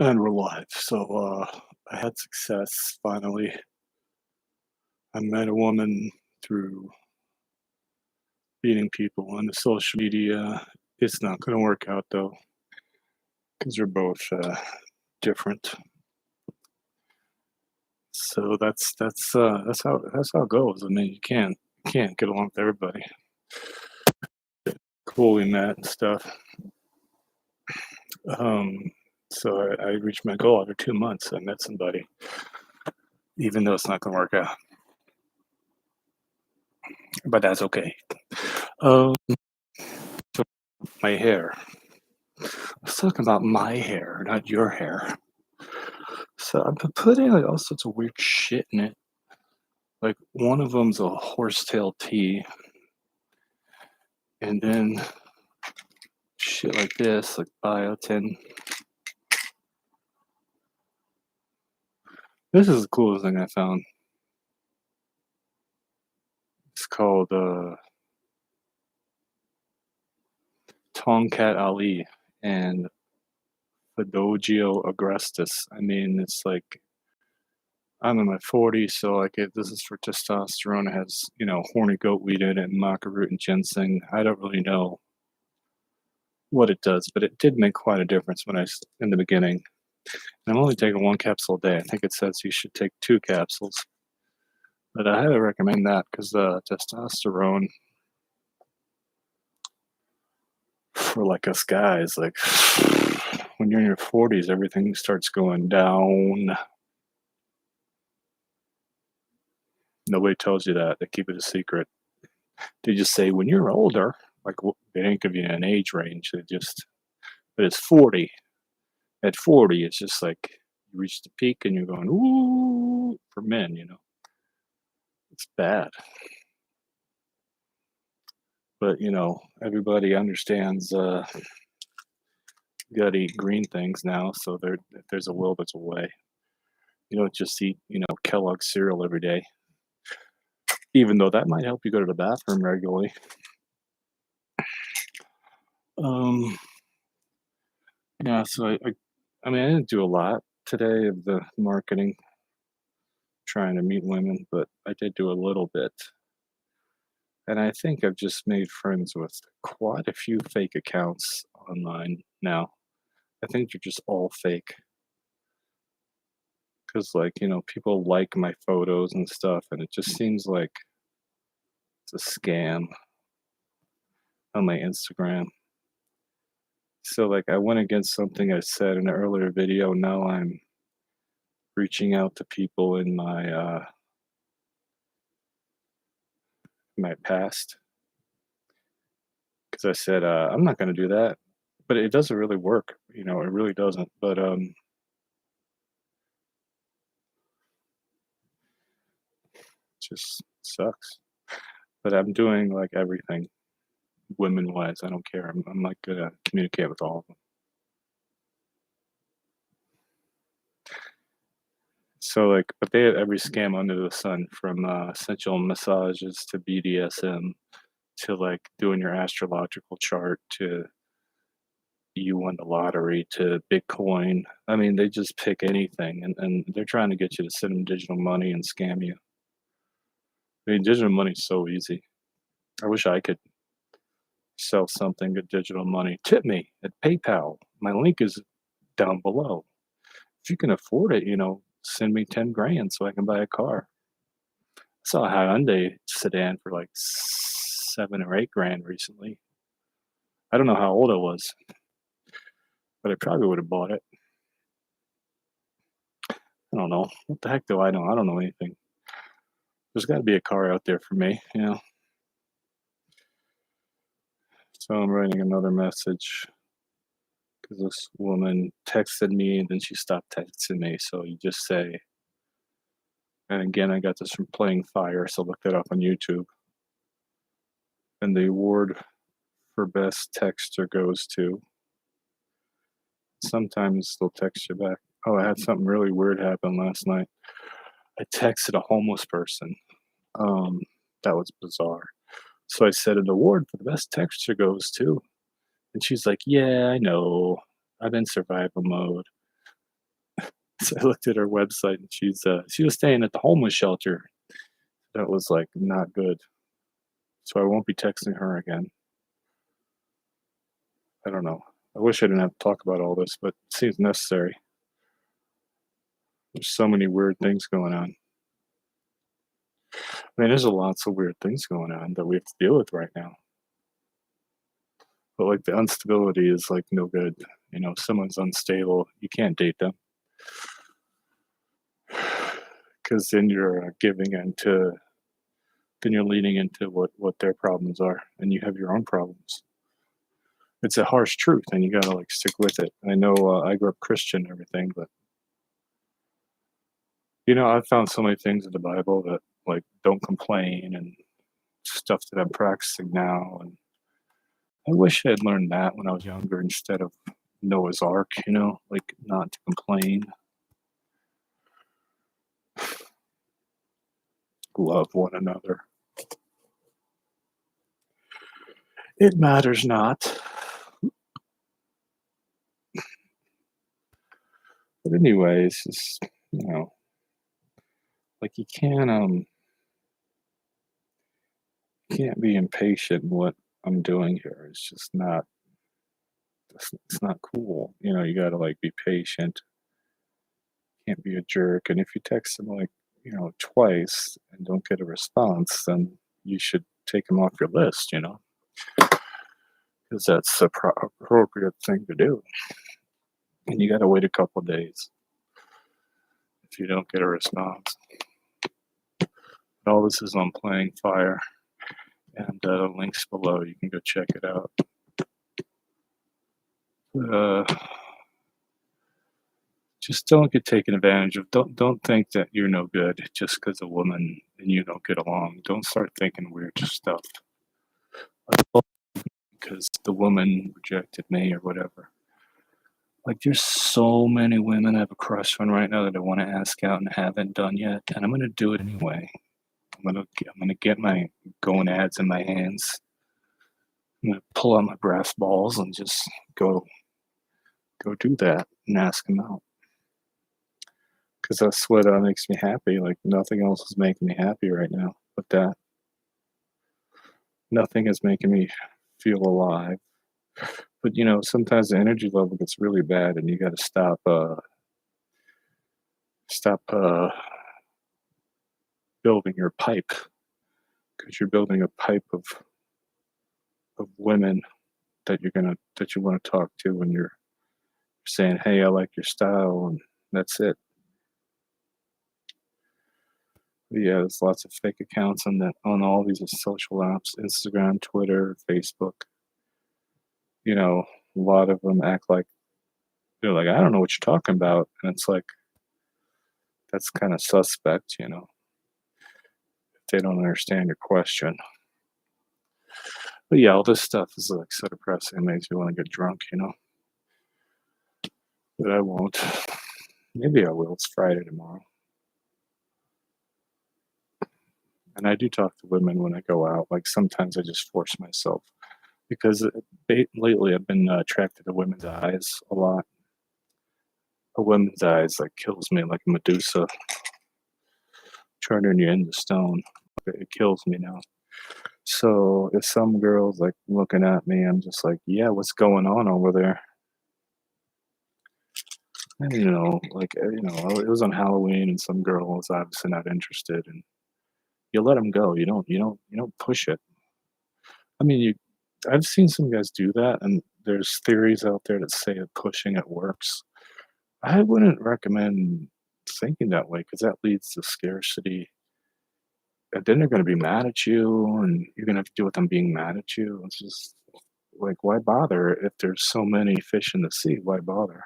and we're live. So I had success finally. I met a woman through meeting people on the social media. It's not going to work out though, because we're both different. So that's how it goes. I mean, you can't get along with everybody. Cool, we met and stuff. Um, so I reached my goal after 2 months. I met somebody, even though it's not going to work out, but that's okay. Um, so my hair. Let's talk about my hair, not your hair. So I've been putting like all sorts of weird shit in it. Like one of them's a Horsetail Tea, and then shit like this, like biotin. This is the coolest thing I found. It's called Tomcat Ali and Fidogio agrestis. I mean, it's like I'm in my 40s, so like this is for testosterone. It has horny goat weed in it, and maca root and ginseng. I don't really know what it does, but it did make quite a difference in the beginning. And I'm only taking one capsule a day. I think it says you should take 2 capsules, but I highly recommend that because testosterone for like us guys, like when you're in your 40s, everything starts going down. Nobody tells you that. They keep it a secret. They just say when you're older, like they didn't give you an age range. But it's 40. At 40, it's just like you reach the peak and you're going, ooh, for men, it's bad. But, everybody understands you got to eat green things now. So if there's a will, there's a way. You don't just eat, Kellogg's cereal every day, even though that might help you go to the bathroom regularly. Yeah, so I mean, I didn't do a lot today of the marketing, trying to meet women, but I did do a little bit. And I think I've just made friends with quite a few fake accounts online now. I think they're just all fake. Because, like, people like my photos and stuff, and it just seems like it's a scam on my Instagram. So, like, I went against something I said in an earlier video. Now I'm reaching out to people in my past. Because I said, I'm not going to do that. But it doesn't really work. It really doesn't. But, just sucks. But I'm doing like everything women wise. I don't care. I'm like gonna communicate with all of them. So like, but they had every scam under the sun, from sensual massages to BDSM to like doing your astrological chart to you won the lottery to Bitcoin. I mean, they just pick anything, and they're trying to get you to send them digital money and scam you. I mean, digital money's so easy. I wish I could sell something with digital money. Tip me at PayPal. My link is down below. If you can afford it, send me 10 grand so I can buy a car. I saw a Hyundai sedan for like 7 or 8 grand recently. I don't know how old I was, but I probably would have bought it. I don't know. What the heck do I know? I don't know anything. There's got to be a car out there for me, So I'm writing another message because this woman texted me and then she stopped texting me. So you just say, and again, I got this from Playing Fire, so look that up on YouTube. And the award for best texter goes to. Sometimes they'll text you back. Oh, I had something really weird happen last night. I texted a homeless person. That was bizarre. So I said an award for the best texter goes to. And she's like, yeah, I know. I'm in survival mode. So I looked at her website, and she was staying at the homeless shelter. That was like not good. So I won't be texting her again. I don't know. I wish I didn't have to talk about all this, but it seems necessary. There's so many weird things going on. I mean, there's lots of weird things going on that we have to deal with right now. But like the instability is like no good. You know, if someone's unstable, you can't date them because then you're giving into, then you're leaning into what their problems are, and you have your own problems. It's a harsh truth, and you gotta like stick with it. I know I grew up Christian and everything, but you know, I've found so many things in the Bible that like don't complain and stuff that I'm practicing now. And I wish I had learned that when I was younger instead of Noah's Ark, you know, like not to complain, love one another. It matters not. But anyways, it's you know, like you can't be impatient in what I'm doing here. It's just not it's not cool. You know, you gotta like be patient, can't be a jerk. And if you text them like, you know, twice and don't get a response, then you should take them off your list, you know, because that's the appropriate thing to do. And you got to wait a couple of days if you don't get a response. All this is on Playing Fire, and links below. You can go check it out. Just don't get taken advantage of. Don't think that you're no good just because a woman and you don't get along. Don't start thinking weird stuff because the woman rejected me or whatever. Like there's so many women I have a crush on right now that I want to ask out and haven't done yet, and I'm gonna do it anyway. I'm gonna get my gonads in my hands. I'm gonna pull out my brass balls and just go do that and ask them out because that's what makes me happy. Like nothing else is making me happy right now but that. Nothing is making me feel alive. But you know, sometimes the energy level gets really bad, and you got to stop building your pipe because you're building a pipe of women that you want to talk to when you're saying, "Hey, I like your style," and that's it. But yeah, there's lots of fake accounts on all these social apps: Instagram, Twitter, Facebook. You know, a lot of them act like they're like, "I don't know what you're talking about," and it's like that's kind of suspect, you know, if they don't understand your question. But yeah, all this stuff is like so depressing. It makes me want to get drunk, you know. But I won't. Maybe I will. It's Friday tomorrow. And I do talk to women when I go out. Like sometimes I just force myself because lately I've been attracted to women's eyes a lot. A woman's eyes like kills me like Medusa, turning you into stone. It kills me now. So if some girl's like looking at me, I'm just like, yeah, what's going on over there? And you know, like you know, it was on Halloween, and some girl was obviously not interested, and you let them go. You don't push it. I mean, I've seen some guys do that, and there's theories out there that say that pushing it works. I wouldn't recommend thinking that way because that leads to scarcity. And then they're going to be mad at you, and you're going to have to deal with them being mad at you. It's just like, why bother if there's so many fish in the sea? Why bother?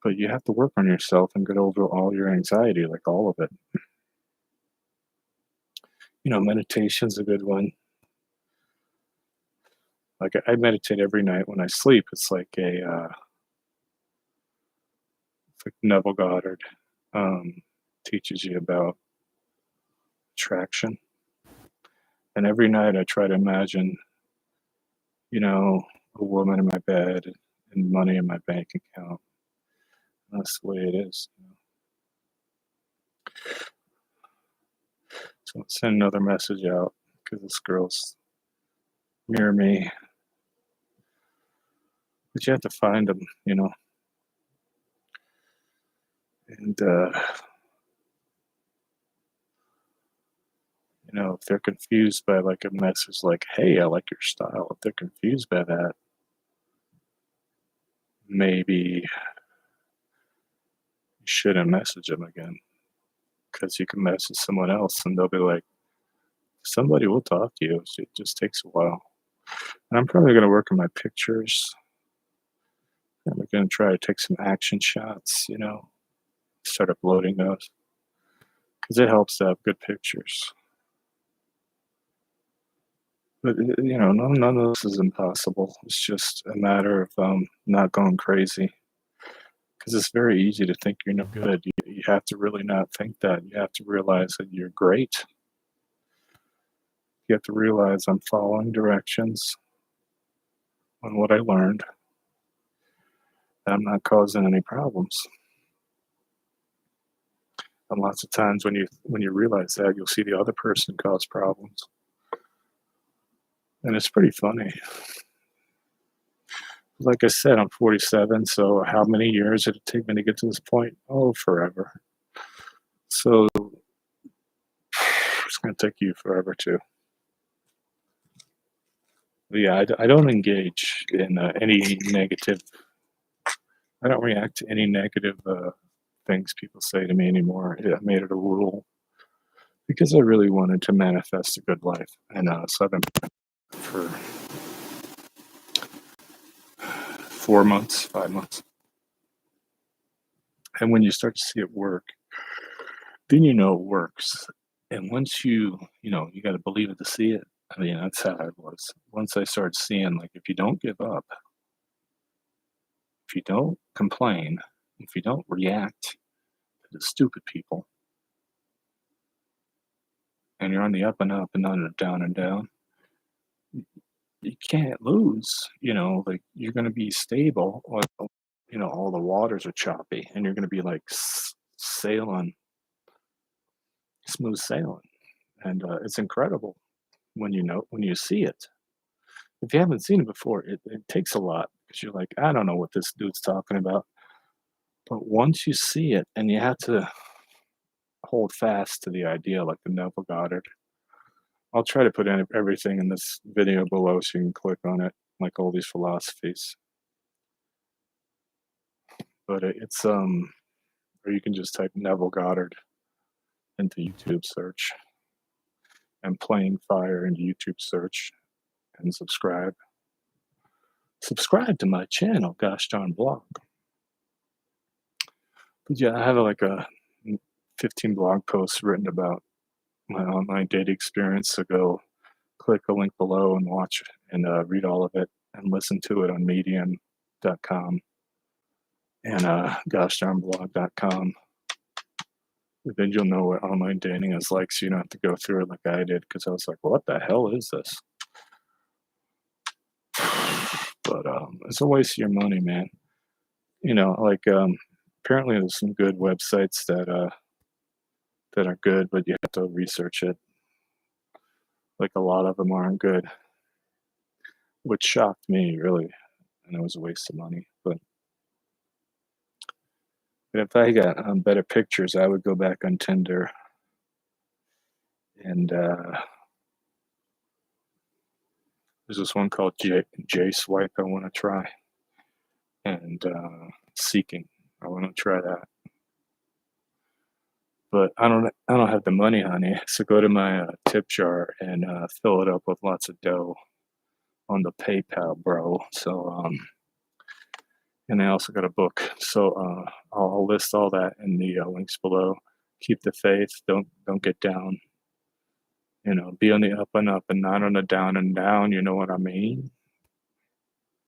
But you have to work on yourself and get over all your anxiety, like all of it. You know, meditation's a good one. Like I meditate every night when I sleep. It's like Neville Goddard teaches you about attraction. And every night I try to imagine, you know, a woman in my bed and money in my bank account. That's the way it is. So let's send another message out because this girl's near me. But you have to find them, and if they're confused by like a message like, "Hey, I like your style," if they're confused by that, maybe you shouldn't message them again, because you can message someone else and they'll be like, "Somebody will talk to you. It just takes a while." And I'm probably going to work on my pictures. I'm going to try to take some action shots, start uploading those because it helps to have good pictures. But none of this is impossible. It's just a matter of not going crazy. Because it's very easy to think you're no good. You have to really not think that. You have to realize that you're great. You have to realize I'm following directions on what I learned, and I'm not causing any problems. And lots of times when you realize that, you'll see the other person cause problems. And it's pretty funny. Like I said, I'm 47, so how many years did it take me to get to this point? Oh, forever. So it's going to take you forever too. But yeah, I don't engage in any negative. I don't react to any negative things people say to me anymore. I made it a rule because I really wanted to manifest a good life, and so I've been for 4 months, 5 months. And when you start to see it work, then you know it works. And once you got to believe it to see it. I mean, that's how it was. Once I started seeing, like, if you don't give up, if you don't complain, if you don't react to the stupid people, and you're on the up and up and down and down, you can't lose. Like, you're going to be stable. Or, all the waters are choppy, and you're going to be like sailing, smooth sailing, and it's incredible when you see it. If you haven't seen it before, it takes a lot because you're like, I don't know what this dude's talking about. But once you see it, and you have to hold fast to the idea, like the Neville Goddard. I'll try to put in everything in this video below so you can click on it, like all these philosophies. But it's or you can just type Neville Goddard into YouTube search, and Playing Fire into YouTube search, and subscribe. Subscribe to my channel, GoshDarnBlog. But yeah, I have like a 15 blog posts written about my online dating experience. So go click the link below and watch and read all of it, and listen to it on medium.com and GoshDarnBlog.com. Then you'll know what online dating is like, so you don't have to go through it like I did, because I was like, what the hell is this? But it's a waste of your money, man. Like apparently there's some good websites that are good, but you have to research it. Like, a lot of them aren't good, which shocked me, really, and it was a waste of money. But if I got better pictures, I would go back on Tinder and there's this one called J Swipe I want to try, and Seeking. I want to try that, but I don't have the money, honey. So go to my tip jar and fill it up with lots of dough on the PayPal, bro. So and I also got a book. So I'll list all that in the links below. Keep the faith. Don't get down. Be on the up and up and not on the down and down. You know what I mean?